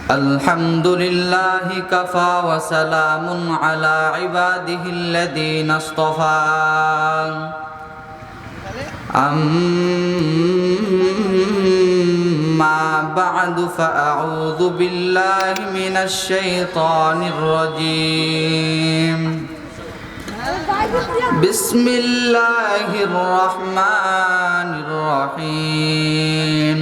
الحمد لله كفى وسلام على عباده الذين اصطفى أما بعد فأعوذ بالله من الشيطان الرجيم بسم الله الرحمن الرحيم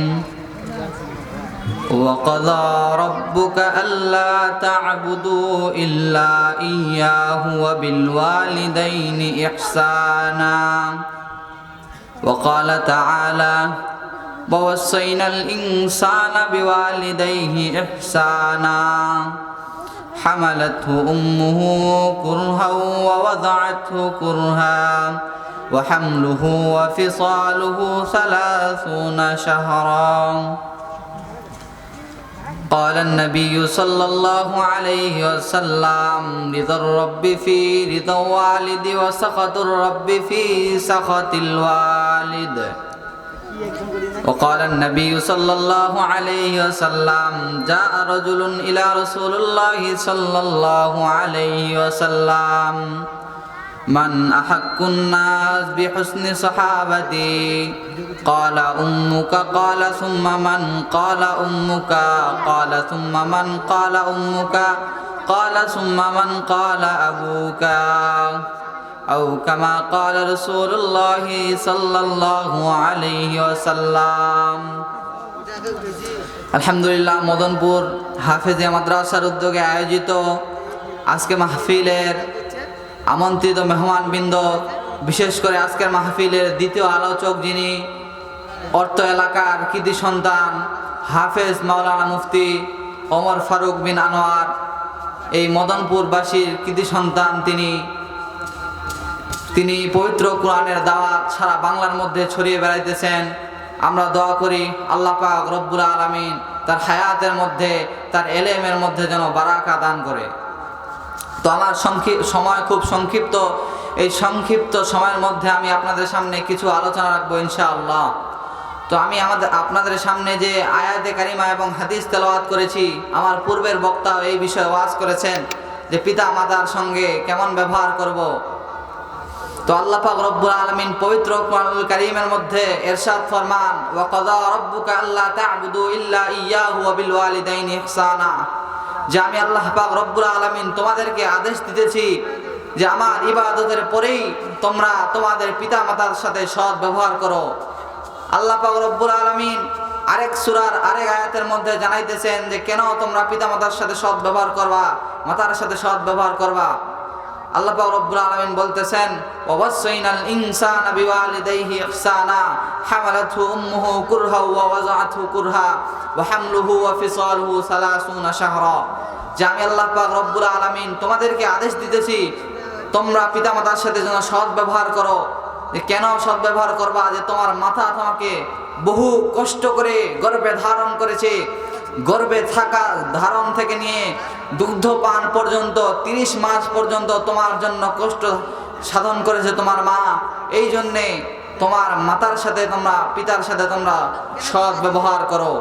وقضى ربك ألا تعبدوا إلا إياه وبالوالدين إحسانا وقال تعالى ووصينا الإنسان بوالديه إحسانا حملته أمه كرها ووضعته كرها وحمله وفصاله 30 شهرا قال النبي صلى الله عليه وسلم رضا الرب في رضا الوالد وسخط الرب في سخط الوالد وقال النبي صلى الله عليه وسلم جاء رجل إلى رسول الله صلى الله عليه وسلم من أحق الناس بحسن صحابتي قال أمك قال ثم من قال أمك قال ثم من قال أمك قال ثم من قال أبوك أو كما قال رسول الله صلى الله عليه وسلم আলহামদুলিল্লাহ মদনপুর হাফেজিয়া মাদ্রাসার উদ্যোগে আয়োজিত আজকে মাহফিলের আমন্ত্রিত মেহমানবৃন্দ, বিশেষ করে আজকের মাহফিলের দ্বিতীয় আলোচক যিনি অর্থ এলাকার কৃতি সন্তান হাফেজ মাওলানা মুফতি ওমর ফারুক বিন আনোয়ার, এই মদনপুরবাসীর কৃতি সন্তান তিনি পবিত্র কোরআনের দাওয়াত সারা বাংলার মধ্যে ছড়িয়ে বেড়াইতেছেন। আমরা দোয়া করি আল্লাহ পাক রব্বুল আলামিন তার হায়াতের মধ্যে, তার এলেমের মধ্যে যেন বারাকা দান করে। তো আমার সময় খুব সংক্ষিপ্ত, এই সংক্ষিপ্ত সময়ের মধ্যে আমি আপনাদের সামনে কিছু আলোচনা রাখবো ইনশাআল্লাহ। তো আমি আপনাদের সামনে যে আয়াতে কারিমা এবং হাদিস তেলাওয়াত করেছি, আমার পূর্বের বক্তাও এই বিষয়ে ওয়াজ করেছেন যে পিতা মাতার সঙ্গে কেমন ব্যবহার করব। তো আল্লাহ পাক রব্বুল আলামিন পবিত্র কোরআনুল কারীমের মধ্যে ইরশাদ ফরমান ওয়া কাযা রাব্বুকা আল্লা তা'বুদু ইল্লা ইয়্যাহু ওয়া বিল ওয়ালিদাইনি ইহসানা, যে আমি আল্লাহ পাক রব্বুল আলামিন তোমাদেরকে আদেশ দিতেছি যে আমার ইবাদতের পরেই তোমরা তোমাদের পিতা মাতার সাথে সৎ ব্যবহার করো। আল্লাহ পাক রব্বুল আলামিন আরেক সূরার আরেক আয়াতের মধ্যে জানাইতেছেন যে কেন তোমরা পিতা মাতার সাথে সৎ ব্যবহার করবা, মাতার সাথে সৎ ব্যবহার করবা। আল্লাহ পাক রব্বুল আলামিন বলতেছেন ওয়াসাইনাল ইনসানা বিওয়ালিদাইহি ইহসানা হামালাতহু উম্মুহু কুরহা ওয়া ওয়াযাআতহু কুরহা ওয়া হামলুহু ওয়া ফিসালুহু 30 শাহরা, যে আমি আল্লাহ পাক রব্বুল আলামিন তোমাদেরকে আদেশ দিতেছি তোমরা পিতামাতার সাথে যেন সৎ ব্যবহার করো। যে কেন সৎ ব্যবহার করবা, যে তোমার মাতা তোমাকে বহু কষ্ট করে গর্ভে ধারণ করেছে, গর্ভে থাকা ধারণ থেকে নিয়ে দুগ্ধ পান পর্যন্ত 30 মাস পর্যন্ত তোমার জন্য কষ্ট সাধন করেছে তোমার মা। এই জন্যে তোমার মাতার সাথে তোমরা পিতার সাথে তোমরা সৎ ব্যবহার করো।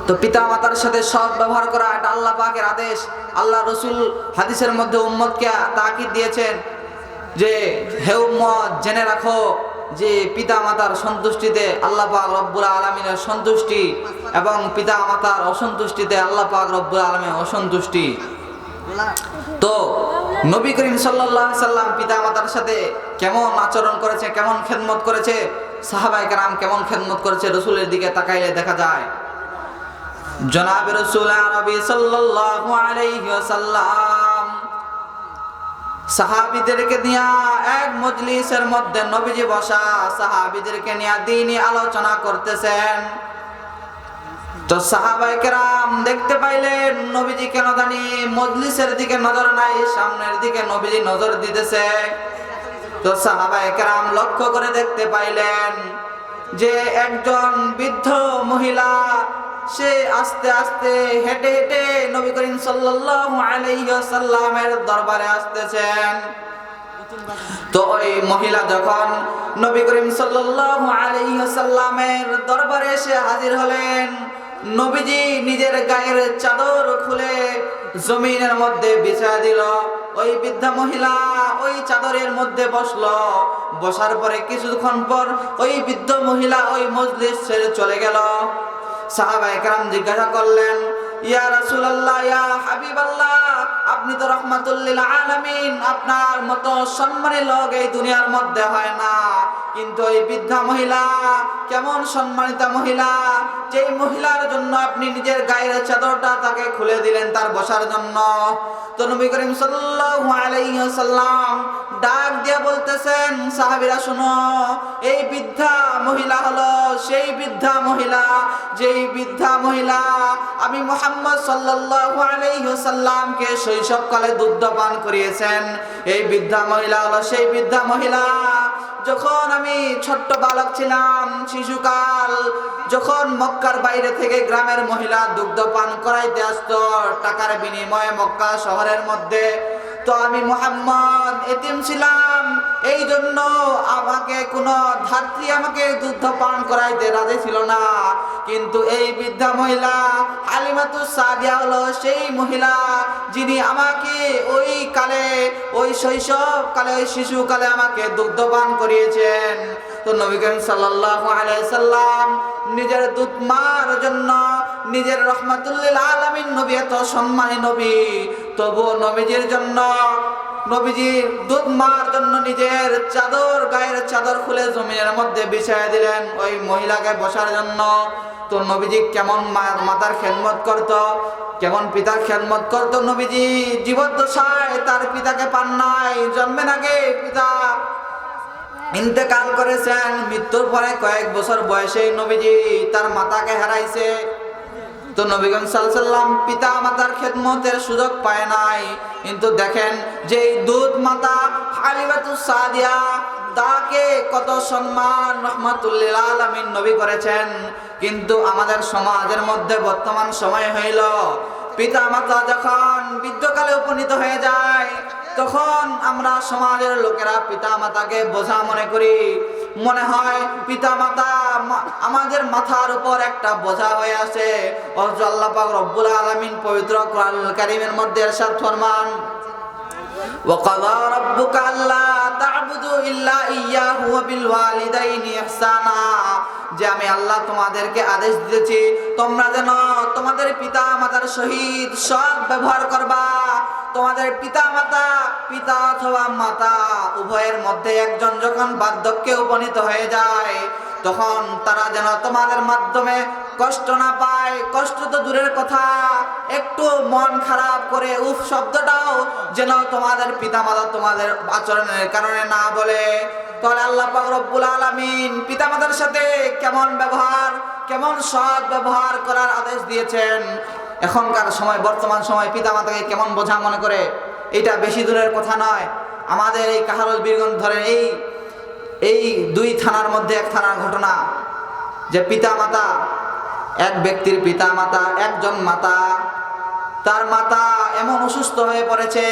তো পিতা মাতার সাথে সৎ ব্যবহার করা এটা আল্লাহ পাকের আদেশ। আল্লাহ রসুল হাদিসের মধ্যে উম্মতকে তাকিদ দিয়েছেন যে হে উম্মত, জেনে রাখো যে পিতা মাতার সন্তুষ্টিতে আল্লাহ পাক রব্বুল আলামিনের সন্তুষ্টি এবং পিতা মাতার অসন্তুষ্টিতে আল্লাহ পাক রব্বুল আলামিনের অসন্তুষ্টি। তো নবী করিম সাল্লাল্লাহু আলাইহি সাল্লাম পিতা মাতার সাথে কেমন আচরণ করেছে, কেমন খেদমত করেছে, সাহাবায়ে কেরাম কেমন খেদমত করেছে, রাসূলের দিকে তাকাইলে দেখা যায়। জনাব রাসূল আরবি সাল্লাল্লাহু আলাইহি ওয়াসাল্লাম সাহাবীদেরকে নিয়ে এক মজলিসের মধ্যে নবীজি বসা, সাহাবীদেরকে নিয়ে দ্বীনি আলোচনা করতেছেন। তো সাহাবায়ে কেরাম দেখতে পাইলেন নবীজি কেন জানি মজলিসের দিকে নজর নাই, সামনের দিকে নবীজি নজর দিতেছে। তো সাহাবায়ে কেরাম লক্ষ্য করে দেখতে পাইলেন যে একজন বৃদ্ধ মহিলা সে আস্তে আস্তে হেঁটে হেঁটে নবী করিম সাল্লাল্লাহু আলাইহি ওয়াসাল্লামের দরবারে আসতেছেন। তো ওই মহিলা যখন নবী করিম সাল্লাল্লাহু আলাইহি ওয়াসাল্লামের দরবারে এসে হাজির হলেন, নবীজি নিজের গায়ের চাদর খুলে জমিনের মধ্যে বিছায়া দিল। ওই বৃদ্ধা মহিলা ওই চাদরের মধ্যে বসলো। বসার পরে কিছুক্ষণ পর ওই বৃদ্ধ মহিলা ওই মজলিস ছেড়ে চলে গেল। সাহাবায়ে কেরাম জিজ্ঞাসা করলেন, ইয়া রাসূলুল্লাহ, ইয়া হাবিবাল্লাহ, আপনি তো রাহমাতুল লিল আলামিন, আপনার মতো সম্মানী লোক এই দুনিয়ার মধ্যে হয় না। কিন্তু এই বৃদ্ধা মহিলা কেমন সম্মানিতা মহিলা, যেই মহিলার জন্য আপনি নিজের গায়ের চাদরটা তাকে খুলে দিলেন তার বসার জন্য। তো নবী করিম সাল্লাল্লাহু আলাইহি ওয়াসাল্লাম ডাক দিয়ে বলতেছেন, সাহাবীরা শুনো, এই বৃদ্ধা মহিলা হলো সেই বৃদ্ধা মহিলা, যেই বৃদ্ধা মহিলা আমি মুহাম্মদ সাল্লাল্লাহু আলাইহি ওয়াসাল্লামকে শৈশবকালে দুগ্ধ পান করিয়েছেন। এই বৃদ্ধা মহিলা হলো সেই বৃদ্ধা মহিলা যখন আমি ছোট্ট বালক ছিলাম, শিশুকাল, যখন মক্কার বাইরে থেকে গ্রামের মহিলা দুগ্ধ পান করাইতে আসতো টাকার বিনিময়ে মক্কা শহরের মধ্যে, তো আমি মুহাম্মদ এতিম ছিলাম, এই জন্য আমাকে কোনো ধাত্রী আমাকে দুগ্ধ পান করাইতে রাজি ছিল না। কিন্তু এই বৃদ্ধা মহিলা হালিমাতুস সাদিয়া হলো সেই মহিলা যিনি আমাকে ওই কালে, ওই শৈশব কালে, ওই শিশুকালে আমাকে দুগ্ধ পান করিয়েছেন। তো নবী করিম সাল্লাল্লাহু আলাইহি সাল্লাম নিজের দুধ মার জন্য, নিজের রাহমাতুল লিল আলামিন নবী, এত সম্মানী নবী, তবু নবীজির জন্য, নবীজির দুধ মার জন্য নিজের চাদর, গায়ের চাদর খুলে জমিনের মধ্যে বিছায়া দিলেন ওই মহিলাকে বসার জন্য। তো নবীজি কেমন মাতার খেদমত করত, কেমন পিতার খেদমত করত। নবীজি জীবদ্দশায় তার পিতাকে পান নাই, জন্মের আগে পিতা ইন্তেকাল করেছেন। মৃত্যুর পরে কয়েক বছর বয়সে নবীজি তার মাতাকে হারাইছে। তো নবী করিম সাল্লাল্লাহু আলাইহি ওয়াসাল্লাম পিতা মাতার খেদমতের সুযোগ পায় নাই। কিন্তু দেখেন যে দুধ মাতা হালিমাতুস সাদিয়া তাকে কত সম্মান রাহমাতুল লিল আলামিন নবী করেছেন। কিন্তু আমাদের সমাজের মধ্যে বর্তমান সময় হইল পিতা মাতা যখন বৃদ্ধকালে উপনীত হয়ে যায়, তখন আমরা সমাজের লোকেরা পিতা মাতাকে বোঝা মনে করি। মনে হয় পিতা মাতা আমাদের মাথার উপর একটা বোঝা হয়ে আছে। অথচ আল্লাহ পাক রব্বুল আলামিন পবিত্র কোরআনুল কারীমের মধ্যে ইরশাদ ফরমান, وَقَضَى رَبُّكَ أَلَّا تَعْبُدُوا إِلَّا إِيَّاهُ وَبِالْوَالِدَيْنِ إِحْسَانًا, যে আমি আল্লাহ তোমাদেরকে আদেশ দিয়েছি তোমরা যেন তোমাদের পিতা মাতার সহিত সৎ ব্যবহার করবা। তোমাদের পিতা মাতা, পিতা অথবা মাতা উভয়ের মধ্যে একজন যখন বার্ধক্যে উপনীত হয়ে যায়, তখন তারা যেন তোমাদের মাধ্যমে কষ্ট না পায়। কষ্ট তো দূরের কথা, একটু মন খারাপ করে উফ শব্দটাও যেন তোমাদের পিতা মাতা তোমাদের আচরণের কারণে না বলে। তাহলে আল্লাহ পাক রব্বুল আলামিন পিতা মাতার সাথে কেমন ব্যবহার, কেমন সৎ ব্যবহার করার আদেশ দিয়েছেন। এখনকার সময়, বর্তমান সময় পিতা মাতাকে কেমন বোঝা মনে করে, এটা বেশি দূরের কথা নয়। আমাদের এই কাহারোল বীরগঞ্জ ধরেন, এই দুই থানার মধ্যে এক থানার ঘটনা, যে পিতা মাতা, এক ব্যক্তির পিতা মাতা, একজন মাতা, তার মাতা এমন অসুস্থ হয়ে পড়েছে,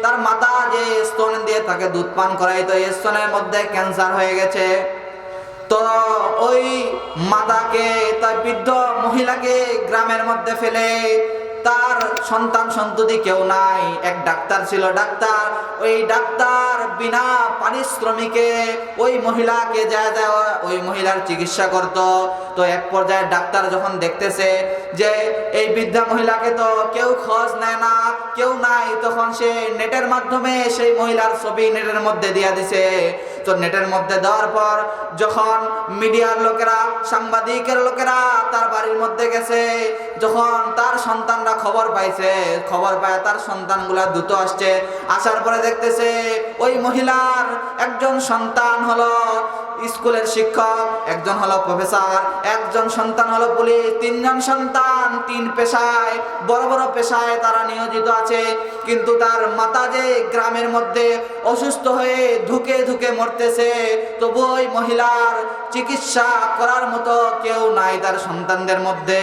তার মাতা যে স্তন দিয়ে তাকে দুধ পান করাইতো, এই স্তনের মধ্যে ক্যান্সার হয়ে গেছে। তো ওই মাতাকে, তার বৃদ্ধ মহিলাকে গ্রামের মধ্যে ফেলে, তার সন্তান সন্ততি কেউ নাই, এক ডাক্তার ছিল, ডাক্তার, ওই ডাক্তার বিনা পারিশ্রমিকে ওই মহিলাকে ওই মহিলার চিকিৎসা করত। তো এক পর্যায়ে ডাক্তার যখন দেখতেছে যে এই বৃদ্ধা মহিলাকে তো কেউ খোঁজ নেয় না, কেউ নাই, তখন সে নেটের মাধ্যমে সেই মহিলার ছবি নেটের মধ্যে দিয়ে দিছে। তো নেটের মধ্যে দেওয়ার পর যখন মিডিয়ার লোকেরা, সাংবাদিকের লোকেরা তার বাড়ির মধ্যে গেছে, যখন তার সন্তানরা খবর পাইছে, খবর পায় তার সন্তানগুলা দ্রুত আসছে, আসার পরে দেখতেছে ওই মহিলার একজন সন্তান হলো স্কুলের শিক্ষক, একজন হলো প্রফেসর, একজন সন্তান হলো পুলিশ, তিনজন সন্তান তিন পেশায়, বড় বড় পেশায় তারা নিয়োজিত আছে। কিন্তু তার মাতা যে গ্রামের মধ্যে অসুস্থ হয়ে ধুকে ধুকে মরতেছে, তবু ওই মহিলার চিকিৎসা করার মতো কেউ নাই তার সন্তানদের মধ্যে।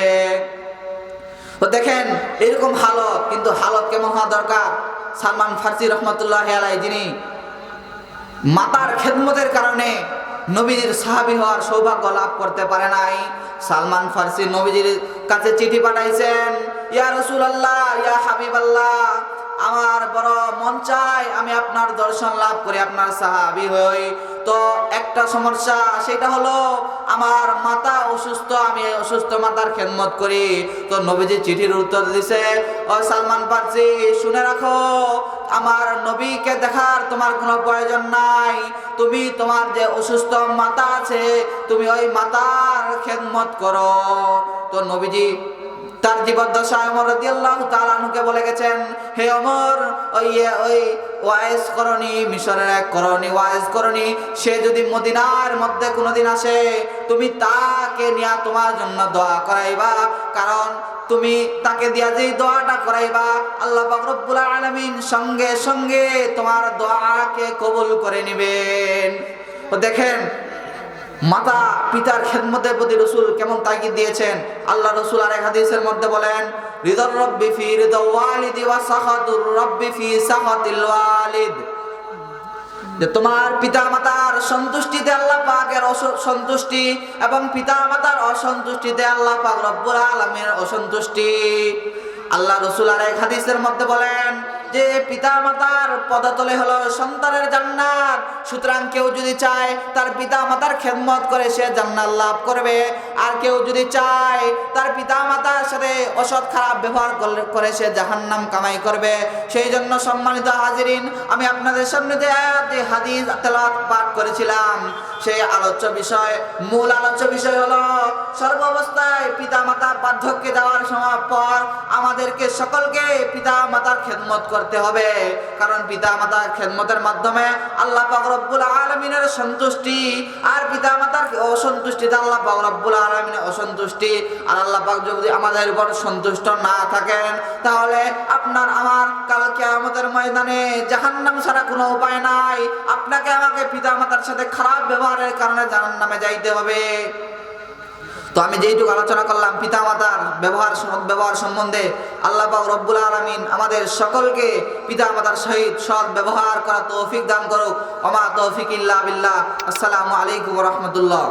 তো দেখেন এরকম হালত, কিন্তু হালত কেমন হওয়া দরকার। সালমান ফার্সি রহমতুল্লাহি আলাইহি, যিনি মাতার খেদমতের কারণে নবীজির সাহাবী হওয়ার সৌভাগ্য লাভ করতে পারে নাই, সালমান ফার্সি নবীজির কাছে চিঠি পাঠাইছেন, ইয়া রাসূলুল্লাহ, ইয়া হাবিবাল্লাহ, আমার বড় মন চায় আমি আপনার দর্শন লাভ করি, আপনার সাহাবী হই। তো একটা সমস্যা, সেটা হলো আমার মাতা অসুস্থ, আমি অসুস্থ মাতার খেদমত করি। তো নবীজি চিঠির উত্তর দিছে, ও সালমান ফার্সি, শুনে রাখো, আমার নবীকে দেখার তোমার কোনো প্রয়োজন নাই। তুমি তোমার যে অসুস্থ মাতা আছে, তুমি ওই মাতার খেদমত করো। তো নবীজি তার জীবদ্দশায় ওমর রাদিয়াল্লাহু তাআলা আনহুকে বলে গেছেন, হে ওমর, ওই ওয়াইজ করণী, মিশরের এক করণী, ওয়াইজ করণী, সে যদি মদিনার মধ্যে কোনোদিন আসে, তুমি তাকে নিয়ে তোমার জন্য দোয়া করাইবা, কারণ তুমি তাকে দিয়া যেই দোয়াটা করাইবা, আল্লাহ পাক রব্বুল আলামিন সঙ্গে সঙ্গে তোমার দোয়াকে কবুল করে নেবেন। তো দেখেন, মাতা পিতার খেদমতের প্রতি রাসূল কেমন তাকিদ দিয়েছেন। আল্লাহ রাসূল আরেক হাদিসের মধ্যে বলেন, রিদার রাব্বি ফি রিদা ওয়ালিদি ওয়া সাখাতুর রাব্বি ফি সাখাতিল ওয়ালিদ, যে তোমার পিতা মাতার সন্তুষ্টিতে আল্লাহ পাকের সন্তুষ্টি, এবং পিতা মাতার অসন্তুষ্টিতে আল্লাহ পাক রব্বুল আলামিনের অসন্তুষ্টি। আল্লাহ রাসূল আরেক হাদিসের মধ্যে বলেন যে পিতা মাতার পদতলে হলো সন্তানের জান্নাত। সুতরাং কেউ যদি চায় তার পিতা মাতার খেদমত করে সে জান্নাত লাভ করবে, আর কেউ যদি চায় তার পিতা মাতার সাথে অসৎ খারাপ ব্যবহার করে সে জাহান্নাম কামাই করবে। সেই জন্য সম্মানিত হাজিরিন, আমি আপনাদের সামনে যে হাদিস তেলাওয়াত পাঠ করেছিলাম, সেই আলোচ্য বিষয়, মূল আলোচ্য বিষয় হলো সর্বাবস্থায় পিতা মাতা বার্ধক্যে যাওয়ার সময় পর আমাদেরকে সকলকে পিতা মাতার খেদমত করতে হবে। কারণ পিতা মাতার খেদমতের মাধ্যমে আল্লাহ পাক রব্বুল আলামিনের সন্তুষ্টি, আর পিতা মাতার অসন্তুষ্টিতে আল্লাহ পাক রব্বুল আলামিনের অসন্তুষ্টি। আর আল্লাহ পাক যদি আমাদের উপর সন্তুষ্ট না থাকেন, তাহলে আপনার আমার কাল কিয়ামতের ময়দানে জাহান্নাম ছাড়া কোনো উপায় নাই। আপনাকে আমাকে পিতা মাতার সাথে খারাপ ব্যবহারের কারণে জাহান্নামে যাইতে হবে। তো আমি যেইটুকু আলোচনা করলাম পিতা মাতার সৎ ব্যবহার সম্বন্ধে, আল্লাহ পাক রব্বুল আলামিন আমাদের সকলকে পিতা মাতার সহিত সৎ ব্যবহার করার তৌফিক দান করুক। ওমা তৌফিক ইল্লা বিল্লাহ। আসসালামু আলাইকুম ওয়া রাহমাতুল্লাহ।